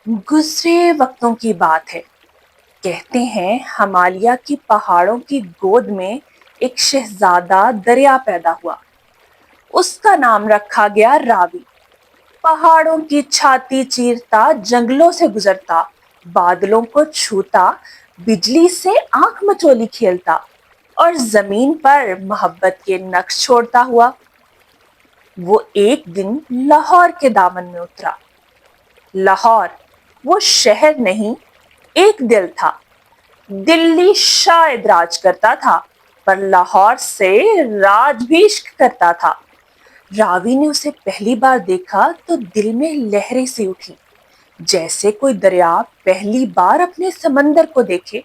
गुजरे वक्तों की बात है। कहते हैं हिमालय की पहाड़ों की गोद में एक शहजादा दरिया पैदा हुआ। उसका नाम रखा गया रावी। पहाड़ों की छाती चीरता, जंगलों से गुजरता, बादलों को छूता, बिजली से आंख मचोली खेलता और जमीन पर मोहब्बत के नक्श छोड़ता हुआ वो एक दिन लाहौर के दामन में उतरा। लाहौर वो शहर नहीं, एक दिल था। दिल्ली शायद राज करता था, पर लाहौर से राज भी इश्क करता था। रावी ने उसे पहली बार देखा तो दिल में लहरें सी उठी, जैसे कोई दरिया पहली बार अपने समंदर को देखे,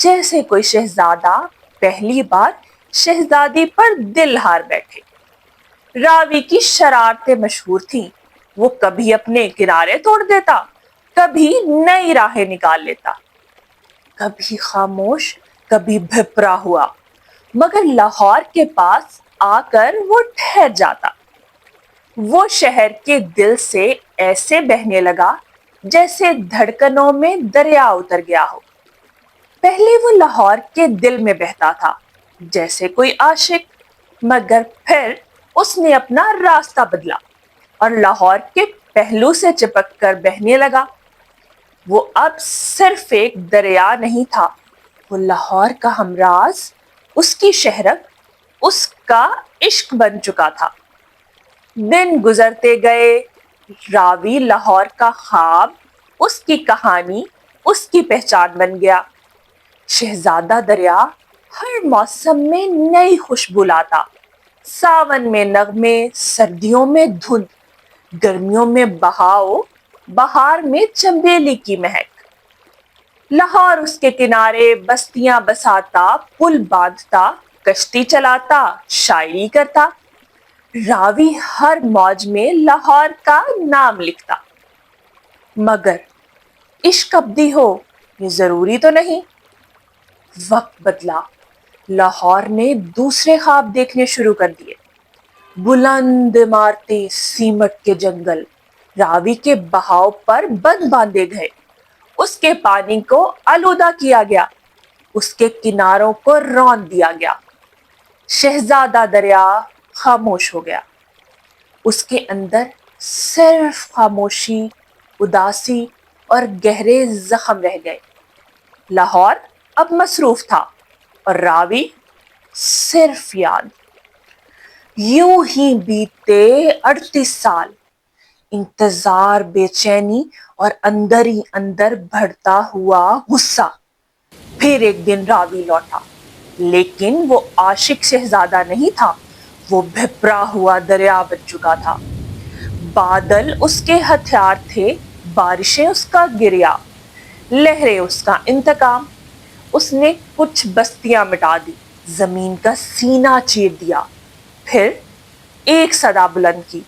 जैसे कोई शहजादा पहली बार शहजादी पर दिल हार बैठे। रावी की शरारतें मशहूर थीं। वो कभी अपने किनारे तोड़ देता, कभी नई राहें निकाल लेता, कभी खामोश, कभी भिपरा हुआ, मगर लाहौर के पास आकर वो ठहर जाता। वो शहर के दिल से ऐसे बहने लगा जैसे धड़कनों में दरिया उतर गया हो। पहले वो लाहौर के दिल में बहता था जैसे कोई आशिक, मगर फिर उसने अपना रास्ता बदला और लाहौर के पहलू से चिपक कर बहने लगा। वो अब सिर्फ एक दरिया नहीं था, वो लाहौर का हमराज, उसकी शहरक, उसका इश्क बन चुका था। दिन गुजरते गए, रावी लाहौर का ख्वाब, उसकी कहानी, उसकी पहचान बन गया। शहजादा दरिया हर मौसम में नई खुशबू लाता। सावन में नगमे, सर्दियों में धुंध, गर्मियों में बहाव, बहार में चंबेली की महक। लाहौर उसके किनारे बस्तियां बसाता, पुल बांधता, कश्ती चलाता, शायरी करता। रावी हर मौज में लाहौर का नाम लिखता। मगर इश्क अब्दी हो, ये जरूरी तो नहीं। वक्त बदला, लाहौर ने दूसरे ख्वाब देखने शुरू कर दिए। बुलंद इमारतें, सीमट के जंगल, रावी के बहाव पर बंद बांधे गए। उसके पानी को आलूदा किया गया, उसके किनारों को रौंद दिया गया। शहजादा दरिया खामोश हो गया। उसके अंदर सिर्फ खामोशी, उदासी और गहरे जख्म रह गए। लाहौर अब मसरूफ था और रावी सिर्फ याद। यूं ही बीते 38 साल, इंतजार, बेचैनी और अंदर ही अंदर बढ़ता हुआ गुस्सा। फिर एक दिन रावी लौटा, लेकिन वो आशिक शहजादा नहीं था, वो भिपरा हुआ दरिया बन चुका था। बादल उसके हथियार थे, बारिशें उसका गिरिया, लहरें उसका इंतकाम। उसने कुछ बस्तियां मिटा दी, जमीन का सीना चीर दिया, फिर एक सदा बुलंद की,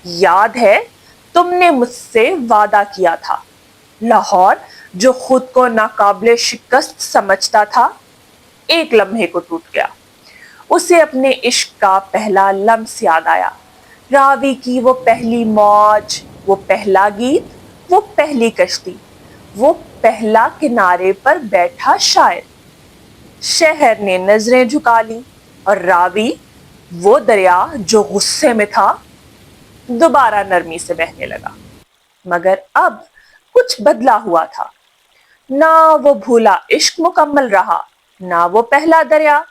याद है तुमने मुझसे वादा किया था। लाहौर जो खुद को नाकाबिले शिकस्त समझता था, एक लम्हे को टूट गया। उसे अपने इश्क का पहला लम्स याद आया। रावी की वो पहली मौज, वो पहला गीत, वो पहली कश्ती, वो पहला किनारे पर बैठा शायर। शहर ने नजरें झुका ली और रावी, वो दरिया जो गुस्से में था, दोबारा नरमी से बहने लगा। मगर अब कुछ बदला हुआ था। ना वो भूला इश्क मुकम्मल रहा, ना वो पहला दरिया।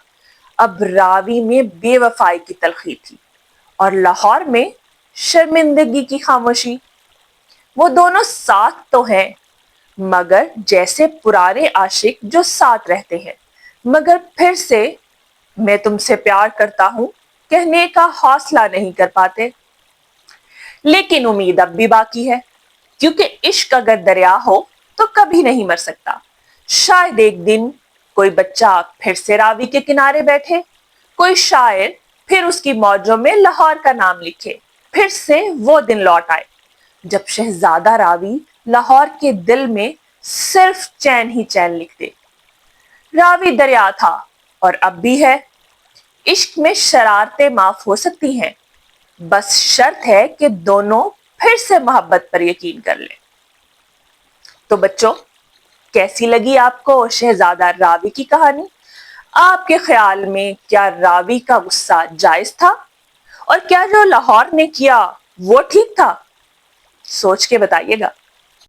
अब रावी में बेवफाई की तलखी थी और लाहौर में शर्मिंदगी की खामोशी। वो दोनों साथ तो हैं, मगर जैसे पुराने आशिक जो साथ रहते हैं, मगर फिर से मैं तुमसे प्यार करता हूं कहने का हौसला नहीं कर पाते। लेकिन उम्मीद अब भी बाकी है, क्योंकि इश्क अगर दरिया हो तो कभी नहीं मर सकता। शायद एक दिन कोई बच्चा फिर से रावी के किनारे बैठे, कोई शायर फिर उसकी मौजों में लाहौर का नाम लिखे, फिर से वो दिन लौट आए जब शहजादा रावी लाहौर के दिल में सिर्फ चैन ही चैन लिख दे। रावी दरिया था और अब भी है। इश्क में शरारतें माफ हो सकती हैं, बस शर्त है कि दोनों फिर से मोहब्बत पर यकीन कर लें। تو بچوں، کیسی لگی آپ کو شہزادہ راوی کی کہانی؟ آپ کے خیال میں کیا راوی کا غصہ جائز تھا؟ اور کیا جو لاہور نے کیا وہ ٹھیک تھا؟ سوچ کے بتائیے گا۔